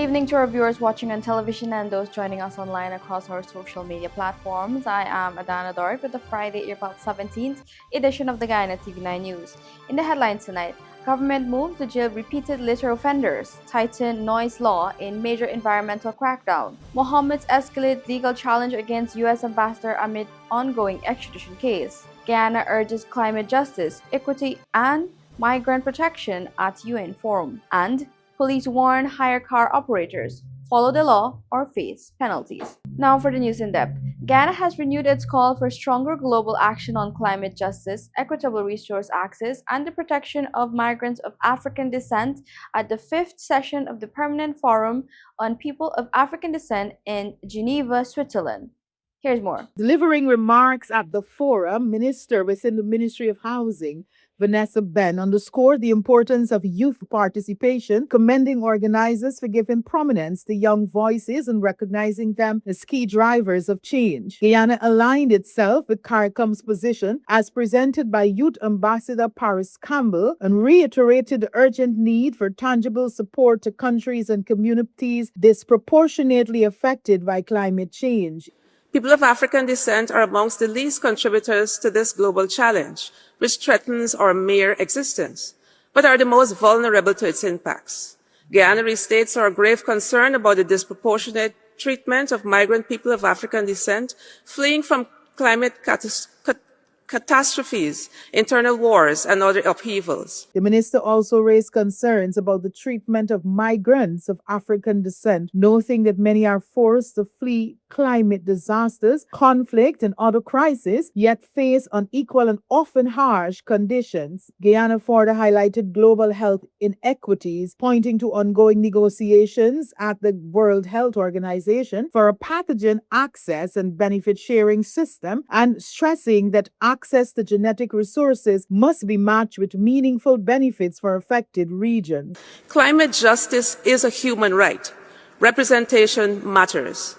evening to our viewers watching on television and those joining us online across our social media platforms. I am Adana Dork with the Friday, April 17th edition of the Guyana TV9 News. In the headlines tonight, government moves to jail repeated litter offenders, tighten noise law in major environmental crackdown. Mohammed's escalate legal challenge against U.S. ambassador amid ongoing extradition case. Guyana urges climate justice, equity, and migrant protection at UN forum. And police warn hire car operators, follow the law or face penalties. Now for the news in depth. Ghana has renewed its call for stronger global action on climate justice, equitable resource access, and the protection of migrants of African descent at the 5th session of the Permanent Forum on People of African Descent in Geneva, Switzerland. Here's more. Delivering remarks at the forum, Minister within the Ministry of Housing, Vanessa Ben, underscored the importance of youth participation, commending organizers for giving prominence to young voices and recognizing them as key drivers of change. Guyana aligned itself with CARICOM's position as presented by Youth Ambassador Paris Campbell and reiterated the urgent need for tangible support to countries and communities disproportionately affected by climate change. People of African descent are amongst the least contributors to this global challenge, which threatens our mere existence, but are the most vulnerable to its impacts. Guyana restates our grave concern about the disproportionate treatment of migrant people of African descent fleeing from climate catastrophes, internal wars, and other upheavals. The minister also raised concerns about the treatment of migrants of African descent, noting that many are forced to flee climate disasters, conflict, and other crises, yet face unequal and often harsh conditions. Guyana further highlighted global health inequities, pointing to ongoing negotiations at the World Health Organization for a pathogen access and benefit sharing system, and stressing that access to genetic resources must be matched with meaningful benefits for affected regions. Climate justice is a human right. Representation matters.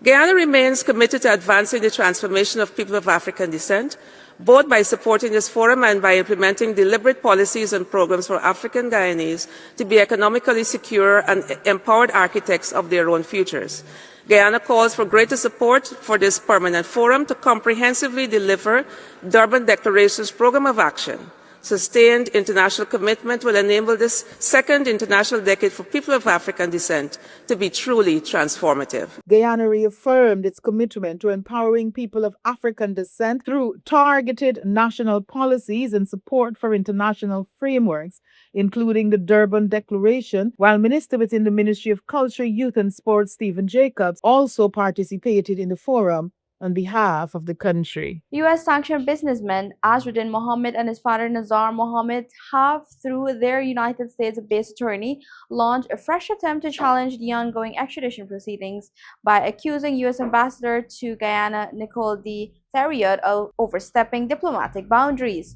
Guyana remains committed to advancing the transformation of people of African descent, both by supporting this forum and by implementing deliberate policies and programs for African Guyanese to be economically secure and empowered architects of their own futures. Guyana calls for greater support for this permanent forum to comprehensively deliver Durban Declaration's program of action. Sustained international commitment will enable this second international decade for people of African descent to be truly transformative. Guyana reaffirmed its commitment to empowering people of African descent through targeted national policies and support for international frameworks, including the Durban Declaration, while Minister within the Ministry of Culture, Youth and Sports, Stephen Jacobs, also participated in the forum on behalf of the country. U.S.-sanctioned businessmen Azruddin Mohammed and his father Nazar Mohammed have, through their United States-based attorney, launched a fresh attempt to challenge the ongoing extradition proceedings by accusing U.S. Ambassador to Guyana Nicole D. Theriot of overstepping diplomatic boundaries.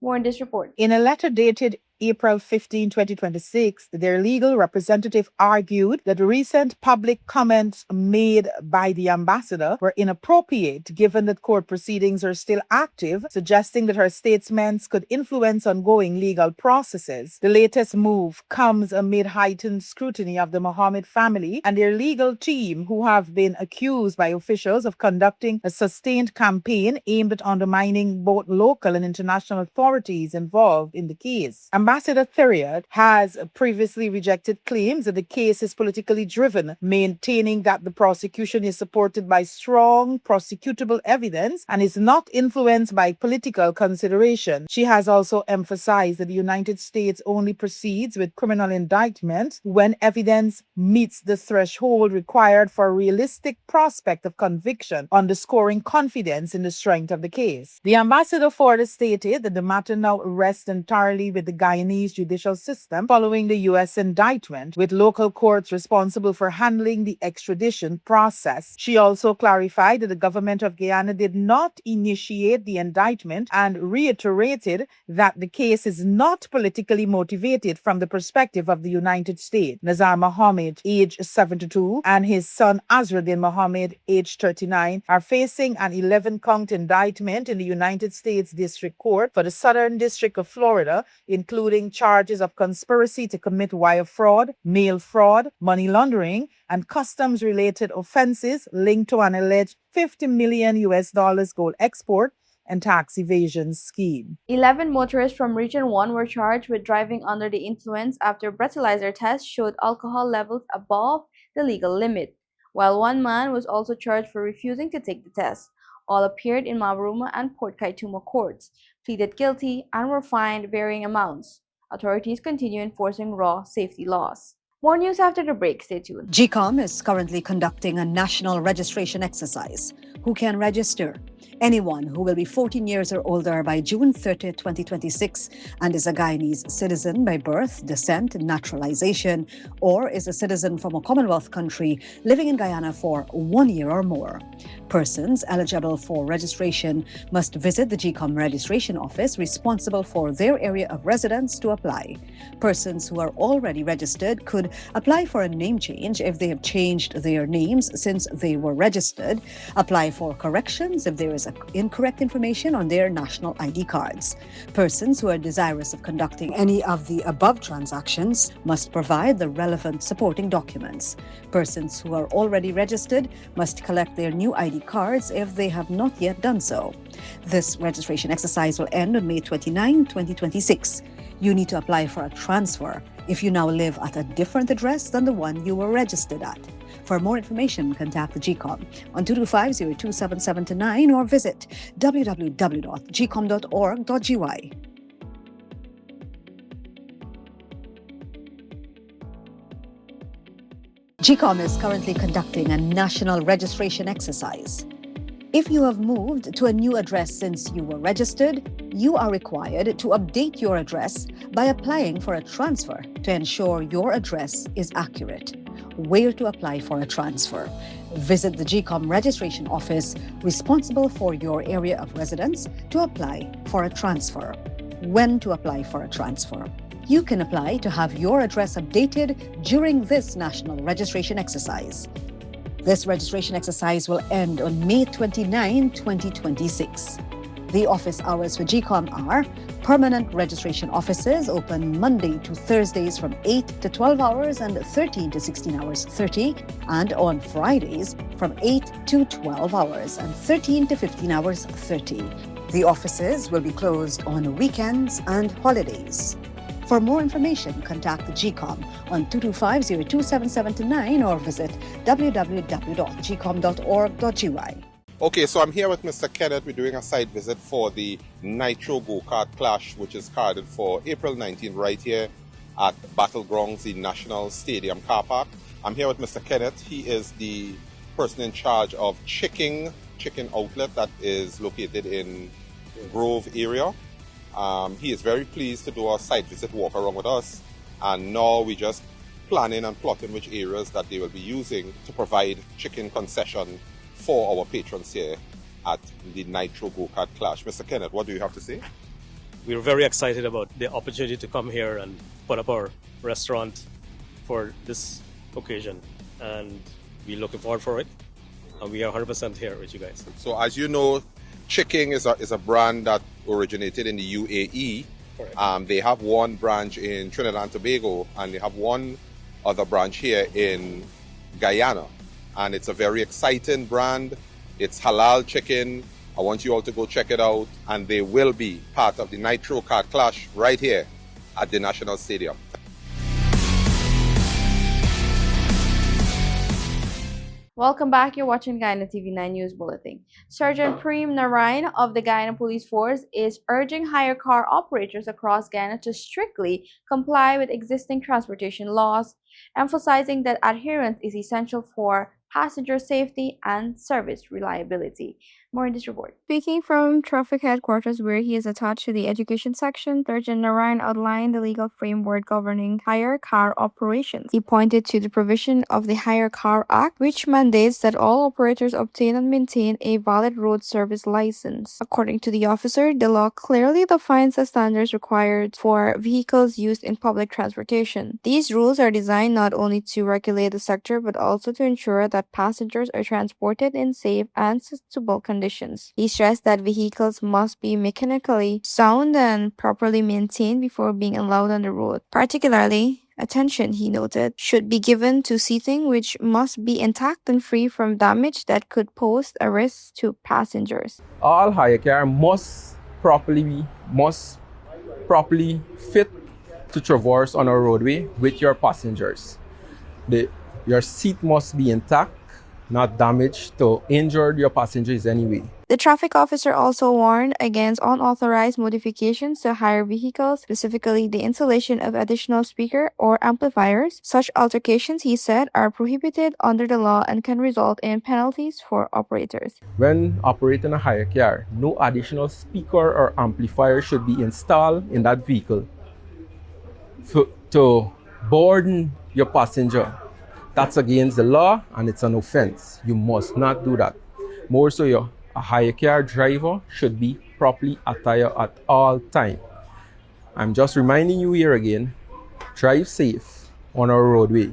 More in this report. In a letter dated April 15, 2026, their legal representative argued that recent public comments made by the ambassador were inappropriate given that court proceedings are still active, suggesting that her statements could influence ongoing legal processes. The latest move comes amid heightened scrutiny of the Mohammed family and their legal team, who have been accused by officials of conducting a sustained campaign aimed at undermining both local and international authorities involved in the case. Ambassador Theriot has previously rejected claims that the case is politically driven, maintaining that the prosecution is supported by strong prosecutable evidence and is not influenced by political consideration. She has also emphasized that the United States only proceeds with criminal indictments when evidence meets the threshold required for a realistic prospect of conviction, underscoring confidence in the strength of the case. The ambassador further stated that the matter now rests entirely with the Guyanese judicial system following the U.S. indictment, with local courts responsible for handling the extradition process. She also clarified that the government of Guyana did not initiate the indictment and reiterated that the case is not politically motivated from the perspective of the United States. Nazar Mohammed, age 72, and his son Azruddin Mohammed, age 39, are facing an 11-count indictment in the United States District Court for the Southern District of Florida, including including charges of conspiracy to commit wire fraud, mail fraud, money laundering, and customs related offenses linked to an alleged 50 million US dollars gold export and tax evasion scheme. 11 motorists from Region 1 were charged with driving under the influence after breathalyzer tests showed alcohol levels above the legal limit, while one man was also charged for refusing to take the test. All appeared in Mabruma and Port Kaituma courts, pleaded guilty, and were fined varying amounts. Authorities continue enforcing raw safety laws. More news after the break. Stay tuned. GCOM is currently conducting a national registration exercise. Who can register? Anyone who will be 14 years or older by June 30, 2026 and is a Guyanese citizen by birth, descent, naturalization, or is a citizen from a Commonwealth country living in Guyana for 1 year or more. Persons eligible for registration must visit the GCOM registration office responsible for their area of residence to apply. Persons who are already registered could apply for a name change if they have changed their names since they were registered, apply for corrections if there is incorrect information on their national ID cards. Persons who are desirous of conducting any of the above transactions must provide the relevant supporting documents. Persons who are already registered must collect their new ID cards if they have not yet done so. This registration exercise will end on May 29, 2026. You need to apply for a transfer if you now live at a different address than the one you were registered at. For more information, contact the GCOM on 225-027729 or visit www.gcom.org.gy. GCOM is currently conducting a national registration exercise. If you have moved to a new address since you were registered, you are required to update your address by applying for a transfer to ensure your address is accurate. Where to apply for a transfer? Visit the GCOM registration office responsible for your area of residence to apply for a transfer. When to apply for a transfer? You can apply to have your address updated during this national registration exercise. This registration exercise will end on May 29, 2026. The office hours for GCOM are permanent registration offices open Monday to Thursdays from 8 to 12 hours and 13 to 16 hours 30, and on Fridays from 8 to 12 hours and 13 to 15 hours 30. The offices will be closed on weekends and holidays. For more information, contact the GCOM on 225-027729 or visit www.gcom.org.gy. Okay, so I'm here with Mr. Kenneth. We're doing a site visit for the Nitro Go-Kart Clash, which is carded for April 19th right here at Battlegrounds, the National Stadium car park. I'm here with Mr. Kenneth. He is the person in charge of Chicken Outlet that is located in Grove area. He is very pleased to do a site visit walk around with us, and now we're just planning and plotting which areas that they will be using to provide chicken concession for our patrons here at the Nitro Go-Kart Clash. Mr. Kenneth, what do you have to say? We're very excited about the opportunity to come here and put up our restaurant for this occasion, and we're looking forward for it, and we are 100% here with you guys. So as you know, Chicken is a brand that originated in the UAE. Correct. They have one branch in Trinidad and Tobago, and they have one other branch here in Guyana. And it's a very exciting brand. It's halal chicken. I want you all to go check it out. And they will be part of the Nitro Kart Clash right here at the National Stadium. Welcome back. You're watching Guyana TV9 News Bulletin. Sergeant Prem Narayan of the Guyana Police Force is urging hire car operators across Guyana to strictly comply with existing transportation laws, emphasizing that adherence is essential for passenger safety and service reliability. More in this report. Speaking from Traffic Headquarters, where he is attached to the Education Section, Sergeant Narayan outlined the legal framework governing hire car operations. He pointed to the provision of the Hire Car Act, which mandates that all operators obtain and maintain a valid road service license. According to the officer, the law clearly defines the standards required for vehicles used in public transportation. These rules are designed not only to regulate the sector but also to ensure that passengers are transported in safe and suitable conditions. conditions. He stressed that vehicles must be mechanically sound and properly maintained before being allowed on the road. Particularly, attention, he noted, should be given to seating, which must be intact and free from damage that could pose a risk to passengers. All hire car must properly fit to traverse on a roadway with your passengers. Your seat must be intact, not damaged to injure your passengers anyway. The traffic officer also warned against unauthorized modifications to hire vehicles, specifically the installation of additional speaker or amplifiers. Such altercations, he said, are prohibited under the law and can result in penalties for operators. When operating a hire car, no additional speaker or amplifier should be installed in that vehicle to burden your passenger. That's against the law and it's an offense. You must not do that. More so, a hire car driver should be properly attired at all times. I'm just reminding you here again, drive safe on our roadway.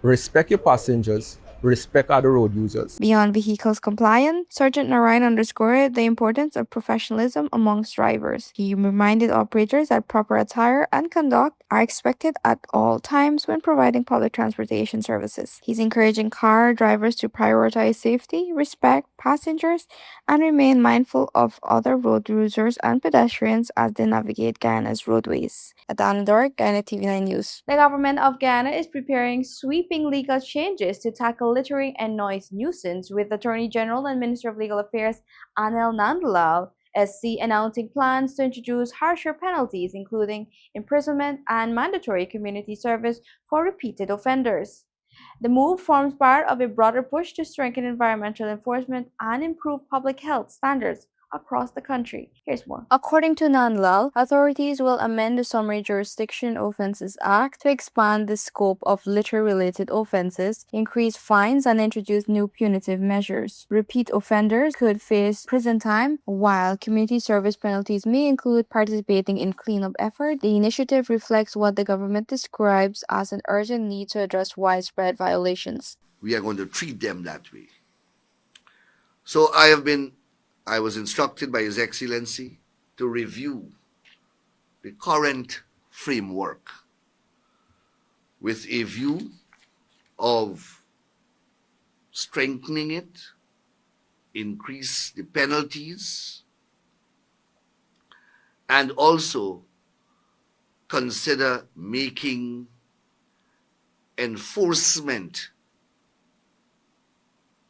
Respect your passengers, respect other road users. Beyond vehicles compliant, Sergeant Narayan underscored the importance of professionalism amongst drivers. He reminded operators that proper attire and conduct are expected at all times when providing public transportation services. He's encouraging car drivers to prioritize safety, respect passengers, and remain mindful of other road users and pedestrians as they navigate Guyana's roadways. Adana Dork, Guyana TV9 News. The government of Guyana is preparing sweeping legal changes to tackle littering and noise nuisance, with Attorney General and Minister of Legal Affairs Anil Nandlal SC announcing plans to introduce harsher penalties, including imprisonment and mandatory community service for repeated offenders. The move forms part of a broader push to strengthen environmental enforcement and improve public health standards across the country. Here's more. According to Nandlal, authorities will amend the Summary Jurisdiction Offences Act to expand the scope of litter-related offences, increase fines, and introduce new punitive measures. Repeat offenders could face prison time, while community service penalties may include participating in cleanup effort. The initiative reflects what the government describes as an urgent need to address widespread violations. We are going to treat them that way. So I was instructed by His Excellency to review the current framework with a view of strengthening it, increase the penalties, and also consider making enforcement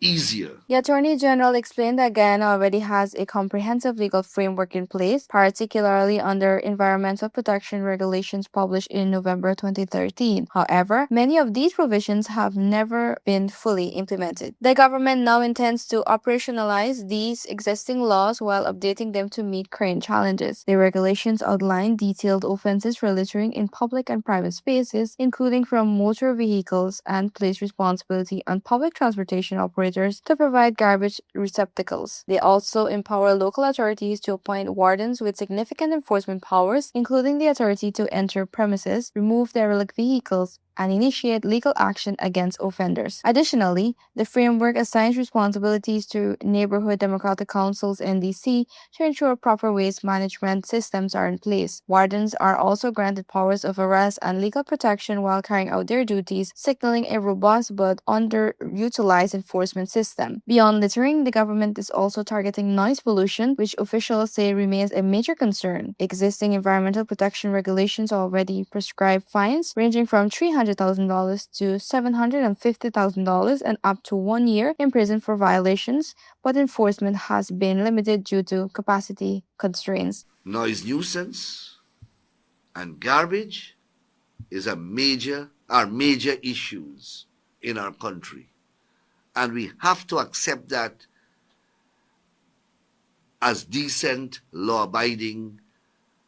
easier. The Attorney General explained that Guyana already has a comprehensive legal framework in place, particularly under environmental protection regulations published in November 2013. However, many of these provisions have never been fully implemented. The government now intends to operationalize these existing laws while updating them to meet current challenges. The regulations outline detailed offenses for littering in public and private spaces, including from motor vehicles, and place responsibility on public transportation operators to provide garbage receptacles. They also empower local authorities to appoint wardens with significant enforcement powers, including the authority to enter premises, remove derelict vehicles, and initiate legal action against offenders. Additionally, the framework assigns responsibilities to neighborhood democratic councils (NDC) to ensure proper waste management systems are in place. Wardens are also granted powers of arrest and legal protection while carrying out their duties, signaling a robust but underutilized enforcement system. Beyond littering, the government is also targeting noise pollution, which officials say remains a major concern. Existing environmental protection regulations already prescribe fines ranging from $300,000 to $750,000 and up to 1 year in prison for violations, but enforcement has been limited due to capacity constraints. Noise nuisance and garbage are major issues in our country. And we have to accept that as decent, law-abiding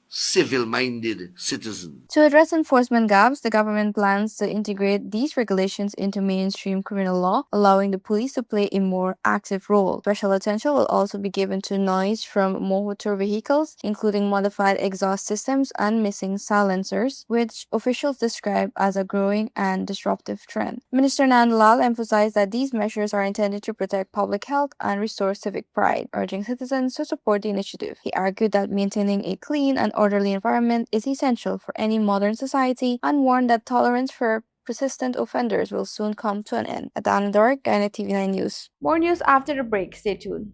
civil-minded citizen. To address enforcement gaps, the government plans to integrate these regulations into mainstream criminal law, allowing the police to play a more active role. Special attention will also be given to noise from motor vehicles, including modified exhaust systems and missing silencers, which officials describe as a growing and disruptive trend. Minister Nandlal emphasized that these measures are intended to protect public health and restore civic pride, urging citizens to support the initiative. He argued that maintaining a clean and orderly environment is essential for any modern society and warned that tolerance for persistent offenders will soon come to an end. Adana Dork, Guyana TV9 News. More news after the break. Stay tuned.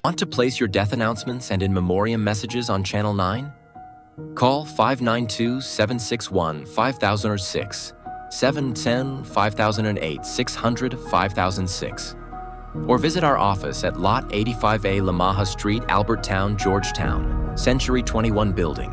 Want to place your death announcements and in memoriam messages on Channel 9? Call 592-761-5006, 710-5008, 600-5006. Or visit our office at Lot 85A Lamaha Street, Albertown, Georgetown, Century 21 Building.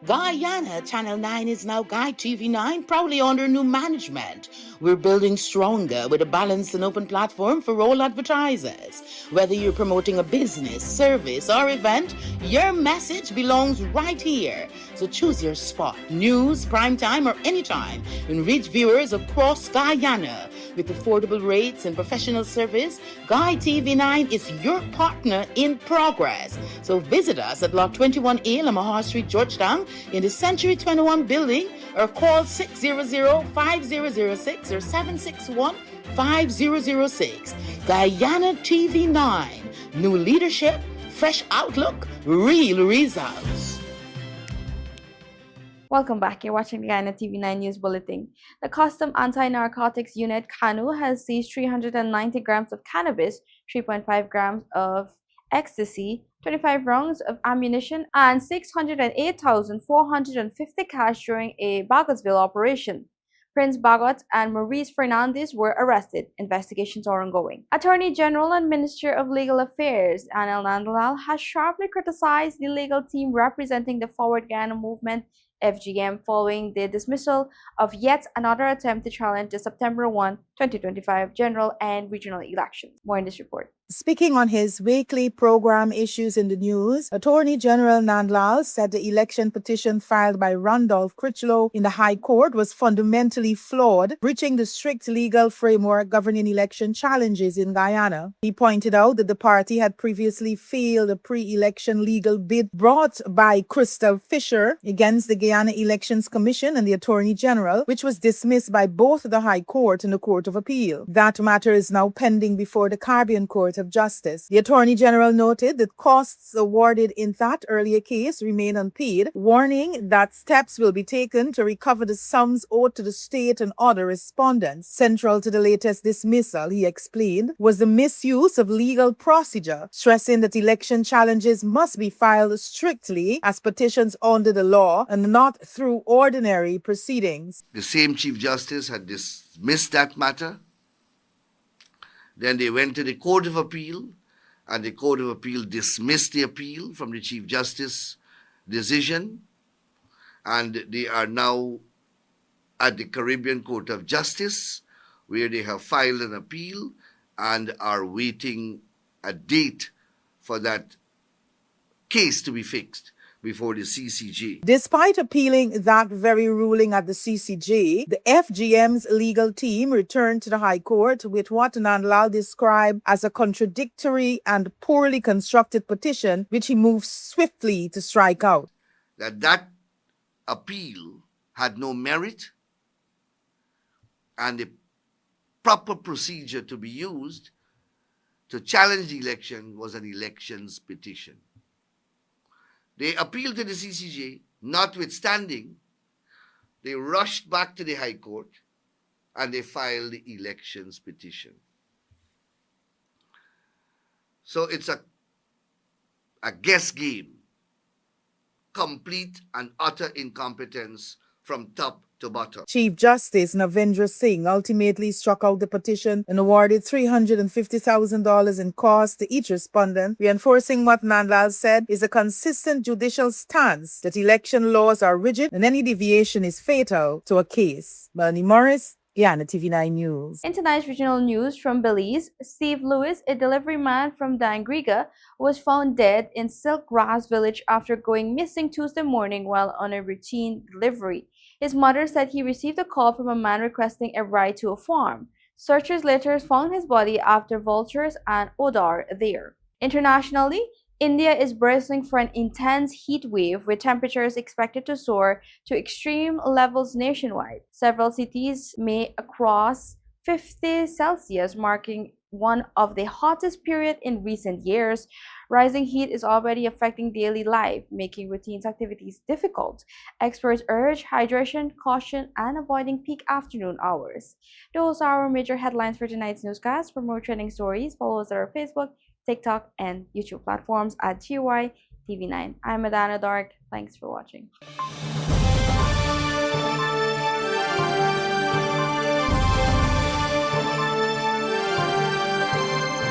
Guyana Channel 9 is now Guy TV9, proudly under new management. We're building stronger with a balanced and open platform for all advertisers. Whether you're promoting a business, service, or event, your message belongs right here. So choose your spot, news, primetime, or anytime, and reach viewers across Guyana. With affordable rates and professional service, Guy TV9 is your partner in progress. So visit us at Lot 21A, Lamaha Street, Georgetown, in the Century 21 building, or call 600-5006 or 761-5006. Guyana TV9. New leadership, fresh outlook, real results. Welcome back. You're watching the Guyana TV9 News Bulletin. The Custom Anti-Narcotics Unit, CANU, has seized 390 grams of cannabis, 3.5 grams of ecstasy, 25 rounds of ammunition, and 608,450 cash during a Bagotsville operation. Prince Bagot and Maurice Fernandez were arrested. Investigations are ongoing. Attorney General and Minister of Legal Affairs Anil Nandlal has sharply criticized the legal team representing the Forward Guyana Movement FGM following the dismissal of yet another attempt to challenge the September 1, 2025 general and regional elections. More in this report. Speaking on his weekly program Issues in the News, Attorney General Nandlal said the election petition filed by Randolph Critchlow in the High Court was fundamentally flawed, breaching the strict legal framework governing election challenges in Guyana. He pointed out that the party had previously failed a pre-election legal bid brought by Crystal Fisher against the Guyana Elections Commission and the Attorney General, which was dismissed by both the High Court and the Court of Appeal. That matter is now pending before the Caribbean Court of Justice. The Attorney General noted that costs awarded in that earlier case remain unpaid, warning that steps will be taken to recover the sums owed to the state and other respondents. Central to the latest dismissal, he explained, was the misuse of legal procedure, stressing that election challenges must be filed strictly as petitions under the law and not through ordinary proceedings. The same Chief Justice had dismissed that matter. Then they went to the Court of Appeal, and the Court of Appeal dismissed the appeal from the Chief Justice decision, and they are now at the Caribbean Court of Justice, where they have filed an appeal and are waiting a date for that case to be fixed. before the CCJ. Despite appealing that very ruling at the CCJ, the FGM's legal team returned to the High Court with what Nandlal described as a contradictory and poorly constructed petition, which he moved swiftly to strike out. That appeal had no merit, and the proper procedure to be used to challenge the election was an elections petition. They appealed to the CCJ, notwithstanding, they rushed back to the High Court and they filed the elections petition. So it's a guess game, complete and utter incompetence from top to bottom. Chief Justice Navendra Singh ultimately struck out the petition and awarded $350,000 in costs to each respondent, reinforcing what Nandlal said is a consistent judicial stance that election laws are rigid and any deviation is fatal to a case. Melanie Morris, Guyana TV9 News. In tonight's regional news from Belize, Steve Lewis, a delivery man from Dangriga, was found dead in Silkgrass village after going missing Tuesday morning while on a routine delivery. His mother said he received a call from a man requesting a ride to a farm. Searchers later found his body after vultures and odor there. Internationally, India is bracing for an intense heat wave with temperatures expected to soar to extreme levels nationwide. Several cities may cross 50 Celsius, marking one of the hottest periods in recent years. Rising heat is already affecting daily life, making routine activities difficult. Experts urge hydration, caution, and avoiding peak afternoon hours. Those are our major headlines for tonight's newscast. For more trending stories, follow us on our Facebook, TikTok, and YouTube platforms at GY TV9. I'm Adana Dark. Thanks for watching.